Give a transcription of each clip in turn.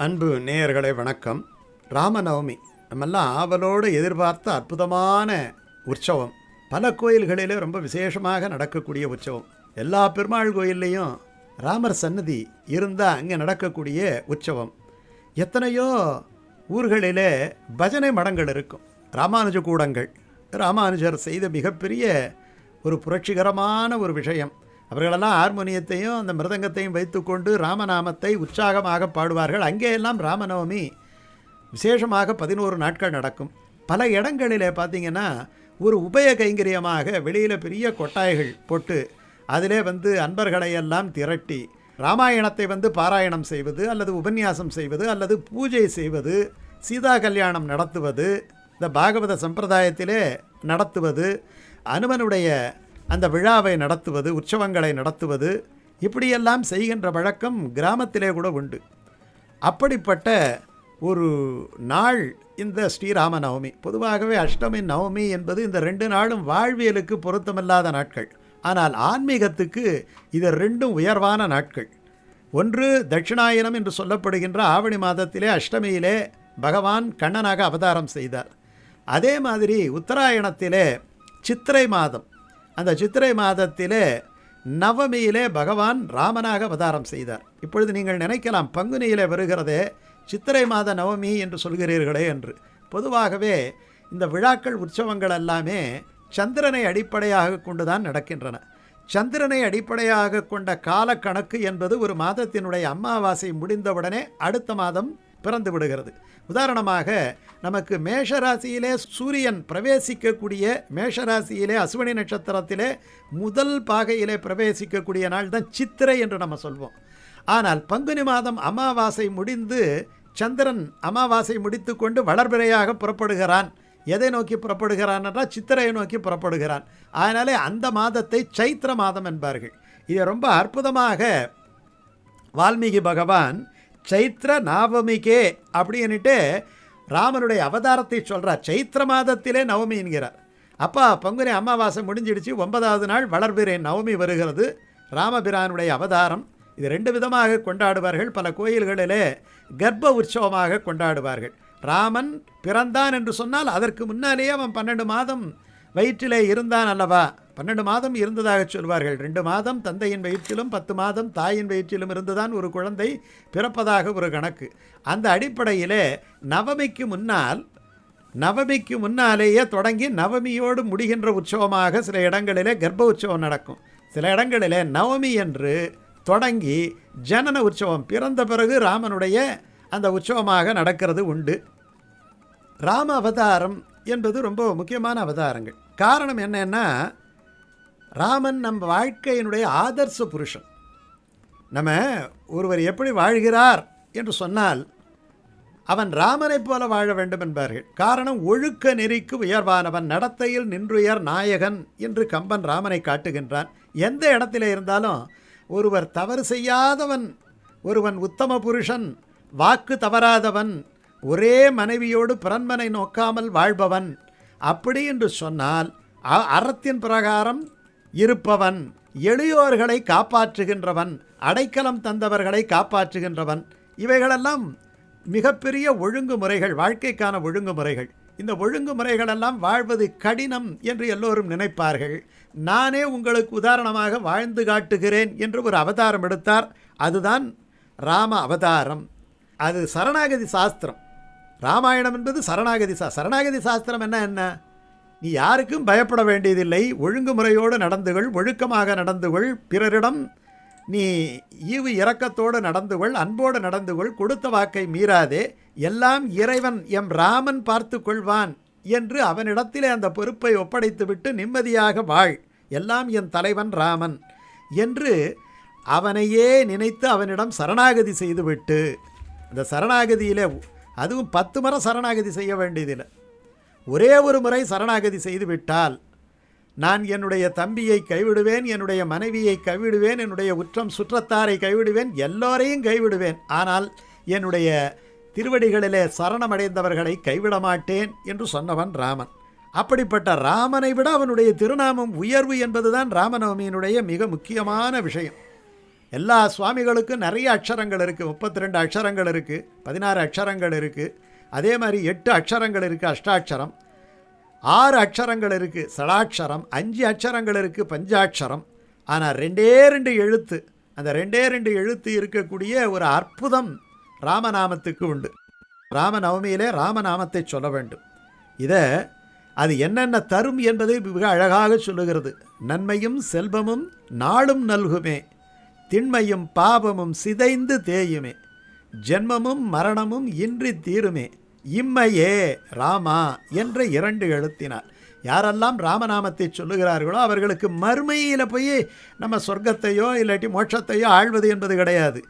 அன்பு நேயர்களே வணக்கம். ராமநவமி நம்மெல்லாம் ஆவலோடு எதிர்பார்த்த அற்புதமான உற்சவம். பல கோயில்களிலே ரொம்ப விசேஷமாக நடக்கக்கூடிய உற்சவம். எல்லா பெருமாள் கோயில்லையும் ராமர் சன்னதி இருந்தால் அங்கே நடக்கக்கூடிய உற்சவம். எத்தனையோ ஊர்களிலே பஜனை மடங்கள் இருக்கும், ராமானுஜ கூடங்கள். ராமானுஜர் செய்த மிகப்பெரிய ஒரு புரட்சிகரமான ஒரு விஷயம். அவர்களெல்லாம் ஹார்மோனியத்தையும் அந்த மிருதங்கத்தையும் வைத்துக்கொண்டு ராமநாமத்தை உற்சாகமாக பாடுவார்கள். அங்கேயெல்லாம் ராமநவமி விசேஷமாக 11 நாட்கள் நடக்கும். பல இடங்களில் பார்த்திங்கன்னா ஒரு உபய கைங்கரியமாக வெளியில் பெரிய கொட்டாய்கள் போட்டு அதிலே அன்பர்களையெல்லாம் திரட்டி ராமாயணத்தை பாராயணம் செய்வது அல்லது உபன்யாசம் செய்வது அல்லது பூஜை செய்வது, சீதா கல்யாணம் நடத்துவது, இந்த பாகவத சம்பிரதாயத்திலே நடத்துவது, அனுமனுடைய அந்த விழாவை நடத்துவது, உற்சவங்களை நடத்துவது, இப்படியெல்லாம் செய்கின்ற வழக்கம் கிராமத்திலே கூட உண்டு. அப்படிப்பட்ட ஒரு நாள் இந்த ஸ்ரீராமநவமி. பொதுவாகவே அஷ்டமி நவமி என்பது இந்த 2 நாளும் வாழ்வியலுக்கு பொருத்தமில்லாத நாட்கள். ஆனால் ஆன்மீகத்துக்கு இது 2ம் உயர்வான நாட்கள். ஒன்று தட்சிணாயனம் என்று சொல்லப்படுகின்ற ஆவணி மாதத்திலே அஷ்டமியிலே பகவான் கண்ணனாக அவதாரம் செய்தார். அதே மாதிரி உத்தராயணத்திலே சித்திரை மாதம், அந்த சித்திரை மாதத்திலே நவமியிலே பகவான் ராமனாக அவதாரம் செய்தார். இப்பொழுது நீங்கள் நினைக்கலாம், பங்குனியிலே வருகிறதே சித்திரை மாத நவமி என்று சொல்கிறீர்களே என்று. பொதுவாகவே இந்த விழாக்கள் உற்சவங்கள் எல்லாமே சந்திரனை அடிப்படையாக கொண்டு தான் நடக்கின்றன. சந்திரனை அடிப்படையாக கொண்ட காலக்கணக்கு என்பது ஒரு மாதத்தினுடைய அமாவாசை முடிந்தவுடனே அடுத்த மாதம் பிறந்து விடுகிறது. உதாரணமாக நமக்கு மேஷராசியிலே சூரியன் பிரவேசிக்கக்கூடிய, மேஷராசியிலே அஸ்வினி நட்சத்திரத்திலே முதல் பாகையிலே பிரவேசிக்கக்கூடிய நாள் தான் சித்திரை என்று நம்ம சொல்வோம். ஆனால் பங்குனி மாதம் அமாவாசை முடிந்து சந்திரன் அமாவாசை முடித்து கொண்டு வளர்பிறையாக புறப்படுகிறான். எதை நோக்கி புறப்படுகிறான் என்றால் சித்திரையை நோக்கி புறப்படுகிறான். அதனாலே அந்த மாதத்தை சைத்திர மாதம் என்பார்கள். இதை ரொம்ப அற்புதமாக வால்மீகி பகவான் சைத்திர நவமிக்கே அப்படின்னுட்டு ராமனுடைய அவதாரத்தை சொல்கிறார். சைத்திர மாதத்திலே நவமி என்கிறார். அப்பா பங்குனி அமாவாசை முடிஞ்சிடுச்சு, 9வது நாள் வளர்பிறை நவமி வருகிறது, ராமபிரானுடைய அவதாரம். இது 2 விதமாக கொண்டாடுவார்கள். பல கோயில்களிலே கர்ப்ப உற்சவமாக கொண்டாடுவார்கள். ராமன் பிறந்தான் என்று சொன்னால் அதற்கு முன்னாலேயே அவன் 12 மாதம் வயிற்றிலே இருந்தான் அல்லவா. 12 மாதம் இருந்ததாக சொல்வார்கள். 2 மாதம் தந்தையின் வயிற்றிலும் 10 மாதம் தாயின் வயிற்றிலும் இருந்துதான் ஒரு குழந்தை பிறப்பதாக ஒரு கணக்கு. அந்த அடிப்படையிலே நவமிக்கு முன்னாலேயே தொடங்கி நவமியோடு முடிகின்ற உற்சவமாக சில இடங்களிலே கர்ப்ப உற்சவம் நடக்கும். சில இடங்களிலே நவமி என்று தொடங்கி ஜனன உற்சவம், பிறந்த பிறகு ராமனுடைய அந்த உற்சவமாக நடக்கிறது உண்டு. ராம அவதாரம் என்பது ரொம்ப முக்கியமான அவதாரங்கள். காரணம் என்னன்னா, ராமன் நம்ம வாழ்க்கையினுடைய ஆதர்ச புருஷன். நம்ம ஒருவர் எப்படி வாழ்கிறார் என்று சொன்னால் அவன் ராமனைப் போல வாழ வேண்டும் என்பார்கள். காரணம், ஒழுக்க நெறிக்கு உயர்வானவன், நடத்தையில் நின்றுயர் நாயகன் என்று கம்பன் ராமனை காட்டுகின்றான். எந்த இடத்திலே இருந்தாலும் ஒருவர் தவறு செய்யாதவன், ஒருவன் உத்தம புருஷன், வாக்கு தவறாதவன், ஒரே மனைவியோடு பிறன்மனை நோக்காமல் வாழ்பவன், அப்படி என்று சொன்னால் அறத்தின் பிரகாரம் இருப்பவன், எளியோர்களை காப்பாற்றுகின்றவன், அடைக்கலம் தந்தவர்களை காப்பாற்றுகின்றவன். இவைகளெல்லாம் மிகப்பெரிய ஒழுங்குமுறைகள், வாழ்க்கைக்கான ஒழுங்குமுறைகள். இந்த ஒழுங்குமுறைகளெல்லாம் வாழ்வது கடினம் என்று எல்லோரும் நினைப்பார்கள். நானே உங்களுக்கு உதாரணமாக வாழ்ந்து காட்டுகிறேன் என்று ஒரு அவதாரம் எடுத்தார். அதுதான் ராம அவதாரம். அது சரணாகதி சாஸ்திரம். ராமாயணம் என்பது சரணாகதி சரணாகதி சாஸ்திரம். என்ன நீ யாருக்கும் பயப்பட வேண்டியதில்லை, ஒழுங்குமுறையோடு நடந்துகள், ஒழுக்கமாக நடந்துகள், பிறரிடம் நீ ஈவு இரக்கத்தோடு நடந்துகள், அன்போடு நடந்துகள், கொடுத்த வாக்கை மீறாதே, எல்லாம் இறைவன் எம் ராமன் பார்த்து கொள்வான் என்று அவனிடத்திலே அந்த பொறுப்பை ஒப்படைத்துவிட்டு நிம்மதியாக வாழ், எல்லாம் என் தலைவன் ராமன் என்று அவனையே நினைத்து அவனிடம் சரணாகதி செய்துவிட்டு, இந்த சரணாகதியிலே அதுவும் 10 முறை சரணாகதி செய்ய வேண்டியதில்லை, ஒரே ஒரு முறை சரணாகதி செய்துவிட்டால், நான் என்னுடைய தம்பியை கைவிடுவேன், என்னுடைய மனைவியை கைவிடுவேன், என்னுடைய உற்றம் சுற்றத்தாரை கைவிடுவேன், எல்லோரையும் கைவிடுவேன், ஆனால் என்னுடைய திருவடிகளிலே சரணமடைந்தவர்களை கைவிட மாட்டேன் என்று சொன்னவன் ராமன். அப்படிப்பட்ட ராமனை விட அவனுடைய திருநாமம் உயர்வு என்பதுதான் ராமநவமியினுடைய மிக முக்கியமான விஷயம். எல்லா சுவாமிகளுக்கும் நிறைய அக்ஷரங்கள் இருக்குது. 32 அக்ஷரங்கள் இருக்குது, 16 அக்ஷரங்கள் இருக்குது. அதே மாதிரி 8 அக்ஷரங்கள் இருக்குது அஷ்டாட்சரம், 6 அக்ஷரங்கள் இருக்குது சடாட்சரம், 5 அக்ஷரங்கள் இருக்குது பஞ்சாட்சரம். ஆனால் 2 எழுத்து, அந்த 2 எழுத்து இருக்கக்கூடிய ஒரு அற்புதம் ராமநாமத்துக்கு உண்டு. ராமநவமியிலே ராமநாமத்தை சொல்ல வேண்டும். இதை அது என்னென்ன தரும் என்பதை மிக அழகாக சொல்லுகிறது. நன்மையும் செல்வமும் நாளும் நல்குமே, திண்மையும் பாபமும் சிதைந்து தேயுமே, ஜென்மமும் மரணமும் இன்றி தீருமே, இம்மையே ராமா என்ற 2 எழுத்தினார். யாரெல்லாம் ராமநாமத்தை சொல்லுகிறார்களோ அவர்களுக்கு மறுமையில் போய் நம்ம சொர்க்கத்தையோ இல்லாட்டி மோட்சத்தையோ ஆழ்வது என்பது கிடையாது.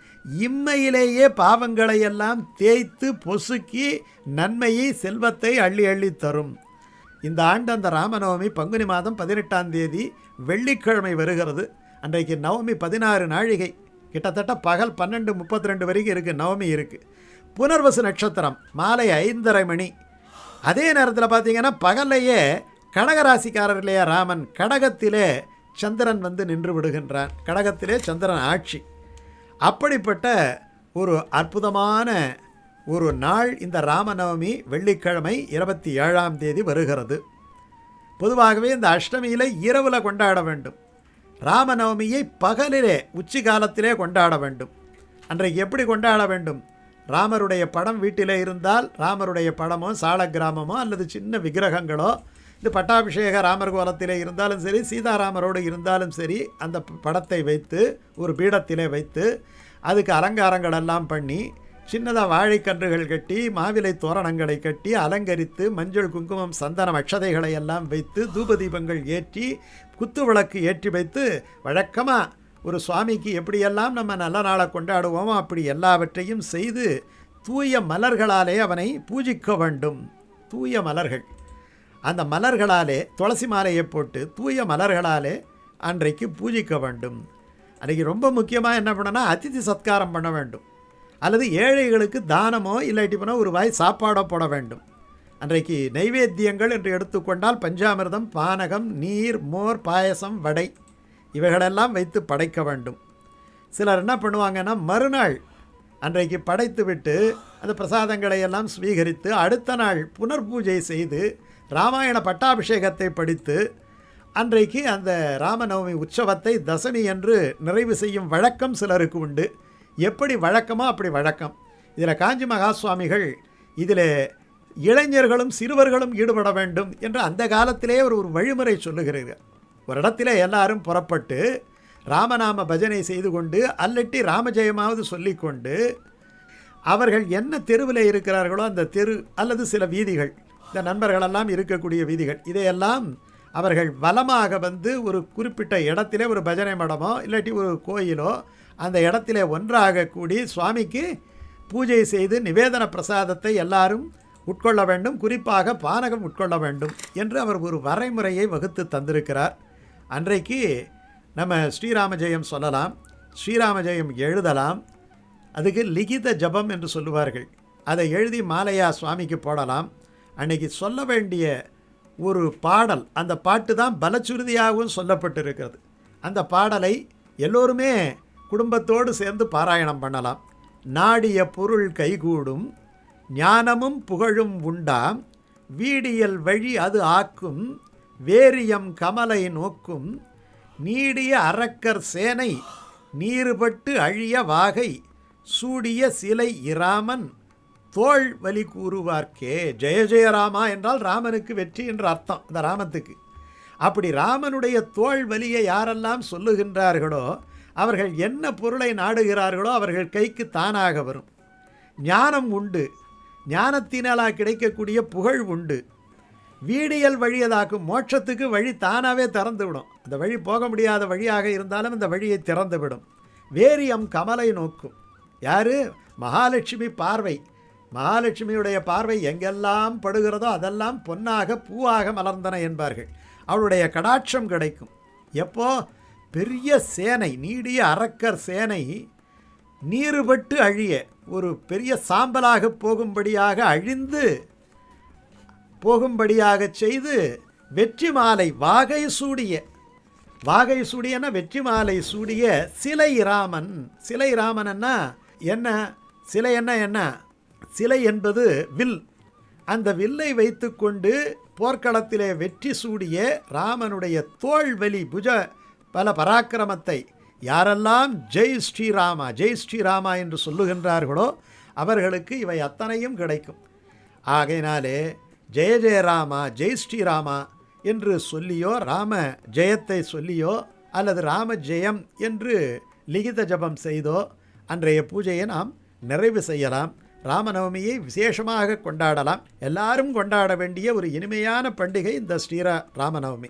இம்மையிலேயே பாவங்களை எல்லாம் தேய்த்து பொசுக்கி நன்மையை செல்வத்தை அள்ளி அள்ளி தரும். இந்த ஆண்டு அந்த ராமநவமி பங்குனி மாதம் 18ஆம் தேதி வெள்ளிக்கிழமை வருகிறது. அன்றைக்கு நவமி 16 நாழிகை, கிட்டத்தட்ட பகல் 12:32 வரைக்கும் இருக்குது. நவமி இருக்குது. புனர்வசு நட்சத்திரம் மாலை 5:30 மணி. அதே நேரத்தில் பார்த்திங்கன்னா பகல்லையே கடகராசிக்காரர் இல்லையா ராமன், கடகத்திலே சந்திரன் வந்து நின்று விடுகின்றான். கடகத்திலே சந்திரன் ஆட்சி. அப்படிப்பட்ட ஒரு அற்புதமான ஒரு நாள் இந்த ராமநவமி வெள்ளிக்கிழமை 27ஆம் தேதி வருகிறது. பொதுவாகவே இந்த அஷ்டமியில் இரவில் கொண்டாட வேண்டும். ராமநவமியை பகலிலே உச்சி காலத்திலே கொண்டாட வேண்டும். அன்றைக்கு எப்படி கொண்டாட வேண்டும்? ராமருடைய படம் வீட்டிலே இருந்தால் ராமருடைய படமோ சால கிராமமோ அல்லது சின்ன விக்கிரகங்களோ, இது பட்டாபிஷேக ராமர் கோலத்திலே இருந்தாலும் சரி, சீதாராமரோடு இருந்தாலும் சரி, அந்த படத்தை வைத்து ஒரு பீடத்திலே வைத்து அதுக்கு அலங்காரங்கள் எல்லாம் பண்ணி சின்னதாக வாழைக்கன்றுகள் கட்டி மாவிலை தோரணங்களை கட்டி அலங்கரித்து மஞ்சள் குங்குமம் சந்தனம் அக்ஷதைகளை எல்லாம் வைத்து தூபதீபங்கள் ஏற்றி குத்து விளக்கு ஏற்றி வைத்து வழக்கமாக ஒரு சுவாமிக்கு எப்படியெல்லாம் நம்ம நல்ல நாளை கொண்டாடுவோமோ அப்படி எல்லாவற்றையும் செய்து தூய மலர்களாலே அவனை பூஜிக்க வேண்டும். தூய மலர்கள், அந்த மலர்களாலே துளசி மாலையை போட்டு தூய மலர்களாலே அன்றைக்கு பூஜிக்க வேண்டும். அன்றைக்கு ரொம்ப முக்கியமாக என்ன பண்ணனா, அதிதி சத்காரம் பண்ண வேண்டும். அல்லது ஏழைகளுக்கு தானமோ இல்லாட்டி போனால் ஒரு வாய் சாப்பாடோ போட வேண்டும். அன்றைக்கு நைவேத்தியங்கள் என்று எடுத்துக்கொண்டால் பஞ்சாமிர்தம், பானகம், நீர், மோர், பாயசம், வடை இவைகளெல்லாம் வைத்து படைக்க வேண்டும். சிலர் என்ன பண்ணுவாங்கன்னா, மறுநாள் அன்றைக்கு படைத்து விட்டு அந்த பிரசாதங்களை எல்லாம் ஸ்வீகரித்து அடுத்த நாள் புனர்பூஜை செய்து ராமாயண பட்டாபிஷேகத்தை படித்து அன்றைக்கு அந்த ராமநவமி உற்சவத்தை தசமி என்று நிறைவு செய்யும் வழக்கம் சிலருக்கு உண்டு. எப்படி வழக்கமோ அப்படி வழக்கம். இதில் காஞ்சி மகா சுவாமிகள் இதில் இளைஞர்களும் சிறுவர்களும் ஈடுபட வேண்டும் என்று அந்த காலத்திலே ஒரு வழிமுறை சொல்லுகிறார்கள். ஒரு இடத்துல எல்லாரும் புறப்பட்டு ராமநாம பஜனை செய்து கொண்டு அல்லட்டி ராமஜெயமாவது சொல்லிக்கொண்டு அவர்கள் என்ன தெருவில் இருக்கிறார்களோ அந்த தெரு அல்லது சில வீதிகள், இந்த நண்பர்களெல்லாம் இருக்கக்கூடிய வீதிகள், இதையெல்லாம் அவர்கள் வலமாக வந்து ஒரு குறிப்பிட்ட இடத்திலே ஒரு பஜனை மடமோ இல்லாட்டி ஒரு கோயிலோ அந்த இடத்திலே ஒன்றாக கூடி சுவாமிக்கு பூஜை செய்து நிவேதன பிரசாதத்தை எல்லாரும் உட்கொள்ள வேண்டும், குறிப்பாக பானகம் உட்கொள்ள வேண்டும் என்று அவர் ஒரு வரைமுறையை வகுத்து தந்திருக்கிறார். அன்றைக்கு நம்ம ஸ்ரீராமஜெயம் சொல்லலாம், ஸ்ரீராமஜெயம் எழுதலாம். அதுக்கு லிகித ஜபம் என்று சொல்லுவார்கள். அதை எழுதி மாலையா சுவாமிக்கு போடலாம். அன்றைக்கி சொல்ல வேண்டிய ஒரு பாடல், அந்த பாட்டு தான் பலச்சுருதியாகவும் சொல்லப்பட்டிருக்கிறது. அந்த பாடலை எல்லோருமே குடும்பத்தோடு சேர்ந்து பாராயணம் பண்ணலாம். நாடிய பொருள் கைகூடும், ஞானமும் புகழும் உண்டாம், வீடியல் வழி அது ஆக்கும், வேரியம் கமலை நோக்கும், நீடிய அரக்கர் சேனை நீருபட்டு அழிய வாகை, சூடிய சிலை இராமன் தோள் வலி கூறுவார்க்கே. ஜெய ஜெயராமா என்றால் ராமனுக்கு வெற்றி என்ற அர்த்தம் இந்த ராமத்துக்கு. அப்படி ராமனுடைய தோள் வலியை யாரெல்லாம் சொல்லுகின்றார்களோ அவர்கள் என்ன பொருளை நாடுகிறார்களோ அவர்கள் கைக்கு தானாக வரும். ஞானம் உண்டு, ஞானத்தினாலாக கிடைக்கக்கூடிய புகழ் உண்டு. வீடியல் வழியதாக்கும், மோட்சத்துக்கு வழி தானாகவே திறந்துவிடும். அந்த வழி போக முடியாத வழியாக இருந்தாலும் அந்த வழியை திறந்துவிடும். வேரியம் கமலை நோக்கும். யார்? மகாலட்சுமி பார்வை. மகாலட்சுமியுடைய பார்வை எங்கெல்லாம் படுகிறதோ அதெல்லாம் பொன்னாக பூவாக மலர்ந்தன என்பார்கள். அவளுடைய கடாட்சம் கிடைக்கும். எப்போ? பெரிய சேனை, நீடிய அரக்கர் சேனை நீருபட்டு அழிய, ஒரு பெரிய சாம்பலாக போகும்படியாக அழிந்து போகும்படியாக செய்து வெற்றி மாலை வாகை சூடிய, வாகை சூடியன வெற்றி மாலை சூடிய சிலை ராமன். சிலை ராமன்னா என்ன? சிலை என்ன? சிலை என்பது வில். அந்த வில்லை வைத்துக்கொண்டு போர்க்களத்திலே வெற்றி சூடிய ராமனுடைய தோள்வலி புஜ பல பராக்கிரமத்தை யாரெல்லாம் ஜெய் ஸ்ரீராமா ஜெய் ஸ்ரீராமா என்று சொல்லுகின்றார்களோ அவர்களுக்கு இவை அத்தனையும் கிடைக்கும். ஆகையினாலே ஜெய ஜெயராமா ஜெய் ஸ்ரீராமா என்று சொல்லியோ, ராம ஜெயத்தை சொல்லியோ, அல்லது ராம ஜெயம் என்று லிகித ஜபம் செய்தோ அன்றைய பூஜையை நாம் நிறைவு செய்யலாம். ராமநவமியை விசேஷமாக கொண்டாடலாம். எல்லாரும் கொண்டாட வேண்டிய ஒரு இனிமையான பண்டிகை இந்த ராமநவமி.